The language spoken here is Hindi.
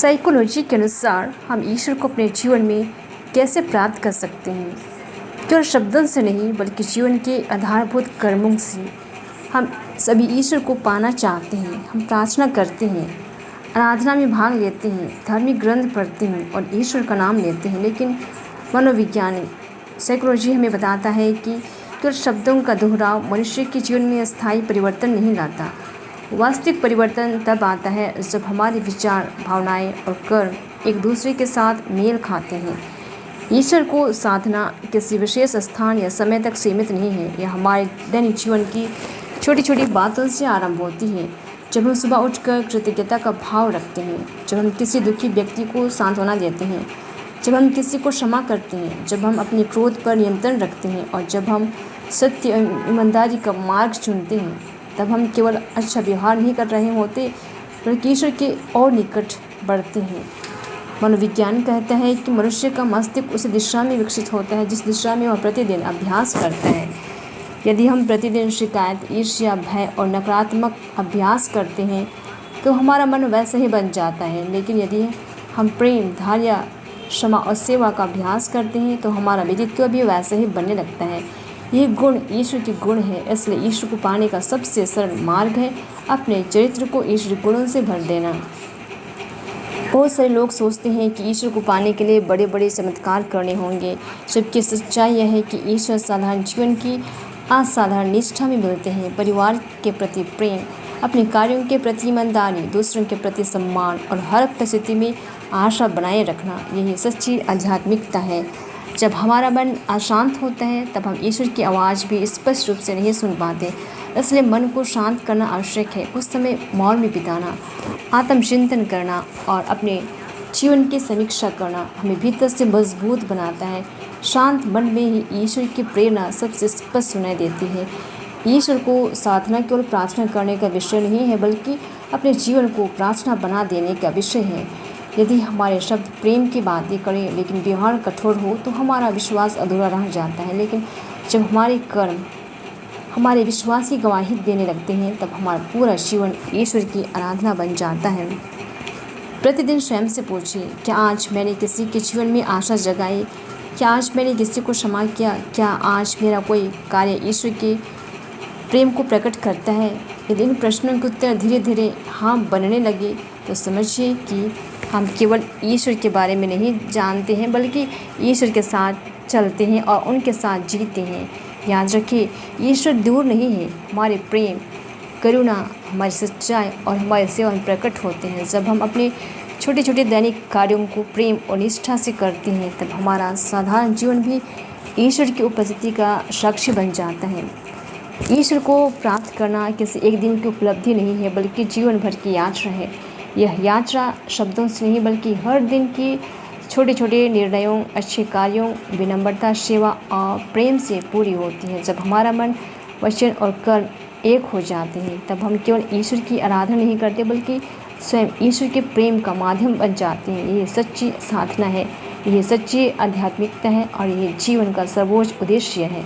साइकोलॉजी के अनुसार हम ईश्वर को अपने जीवन में कैसे प्राप्त कर सकते हैं। केवल शब्दों से नहीं बल्कि जीवन के आधारभूत कर्मों से। हम सभी ईश्वर को पाना चाहते हैं। हम प्रार्थना करते हैं, आराधना में भाग लेते हैं, धार्मिक ग्रंथ पढ़ते हैं और ईश्वर का नाम लेते हैं, लेकिन मनोविज्ञानी साइकोलॉजी हमें बताता है कि केवल शब्दों का दोहराव मनुष्य के जीवन में स्थायी परिवर्तन नहीं लाता। वास्तविक परिवर्तन तब आता है जब हमारे विचार, भावनाएं और कर्म एक दूसरे के साथ मेल खाते हैं। ईश्वर को साधना किसी विशेष स्थान या समय तक सीमित नहीं है। यह हमारे दैनिक जीवन की छोटी छोटी बातों से आरंभ होती है। जब हम सुबह उठकर कृतज्ञता का भाव रखते हैं, जब हम किसी दुखी व्यक्ति को सांत्वना देते हैं, जब हम किसी को क्षमा करते हैं, जब हम अपने क्रोध पर नियंत्रण रखते हैं और जब हम सत्य और ईमानदारी का मार्ग चुनते हैं, तब हम केवल अच्छा व्यवहार नहीं कर रहे होते बल्कि ईश्वर के और निकट बढ़ते हैं। मनोविज्ञान कहता है कि मनुष्य का मस्तिष्क उस दिशा में विकसित होता है जिस दिशा में वह प्रतिदिन अभ्यास करता है। यदि हम प्रतिदिन शिकायत, ईर्ष्या, भय और नकारात्मक अभ्यास करते हैं तो हमारा मन वैसे ही बन जाता है। लेकिन यदि हम प्रेम, धैर्य, क्षमा और सेवा का अभ्यास करते हैं तो हमारा व्यक्तित्व भी वैसे ही बनने लगता है। यह गुण ईश्वर के गुण है, इसलिए ईश्वर को पाने का सबसे सरल मार्ग है अपने चरित्र को ईश्वरी गुणों से भर देना। बहुत सारे लोग सोचते हैं कि ईश्वर को पाने के लिए बड़े बड़े चमत्कार करने होंगे, जबकि सच्चाई यह है कि ईश्वर साधारण जीवन की असाधारण निष्ठा में मिलते हैं। परिवार के प्रति प्रेम, अपने कार्यों के प्रति ईमानदारी, दूसरों के प्रति सम्मान और हर परिस्थिति में आशा बनाए रखना, यही सच्ची आध्यात्मिकता है। जब हमारा मन अशांत होता है तब हम ईश्वर की आवाज़ भी स्पष्ट रूप से नहीं सुन पाते। इसलिए मन को शांत करना आवश्यक है। कुछ समय मौन में बिताना, आत्मचिंतन करना और अपने जीवन की समीक्षा करना हमें भीतर से मजबूत बनाता है। शांत मन में ही ईश्वर की प्रेरणा सबसे स्पष्ट सुनाई देती है। ईश्वर को साधना केवल प्रार्थना करने का विषय नहीं है बल्कि अपने जीवन को प्रार्थना बना देने का विषय है। यदि हमारे शब्द प्रेम की बातें करें लेकिन व्यवहार कठोर हो तो हमारा विश्वास अधूरा रह जाता है। लेकिन जब हमारे कर्म हमारे विश्वास की गवाही देने लगते हैं तब हमारा पूरा जीवन ईश्वर की आराधना बन जाता है। प्रतिदिन स्वयं से पूछिए, क्या आज मैंने किसी के जीवन में आशा जगाई? क्या आज मैंने किसी को क्षमा किया? क्या आज मेरा कोई कार्य ईश्वर के प्रेम को प्रकट करता है? यदि इन प्रश्नों के उत्तर धीरे धीरे हाँ बनने लगे तो समझिए कि हम केवल ईश्वर के बारे में नहीं जानते हैं बल्कि ईश्वर के साथ चलते हैं और उनके साथ जीते हैं। याद रखिए, ईश्वर दूर नहीं है। हमारे प्रेम, करुणा, हमारी सच्चाई और हमारी सेवा में प्रकट होते हैं। जब हम अपने छोटे छोटे दैनिक कार्यों को प्रेम और निष्ठा से करते हैं तब हमारा साधारण जीवन भी ईश्वर की उपस्थिति का साक्षी बन जाता है। ईश्वर को प्राप्त करना किसी एक दिन की उपलब्धि नहीं है बल्कि जीवन भर की यात्रा है। यह यात्रा शब्दों से नहीं बल्कि हर दिन की छोटे छोटे निर्णयों, अच्छे कार्यों, विनम्रता, सेवा और प्रेम से पूरी होती है। जब हमारा मन, वचन और कर्म एक हो जाते हैं तब हम केवल ईश्वर की आराधना नहीं करते बल्कि स्वयं ईश्वर के प्रेम का माध्यम बन जाते हैं। ये सच्ची साधना है, ये सच्ची आध्यात्मिकता है और ये जीवन का सर्वोच्च उद्देश्य है।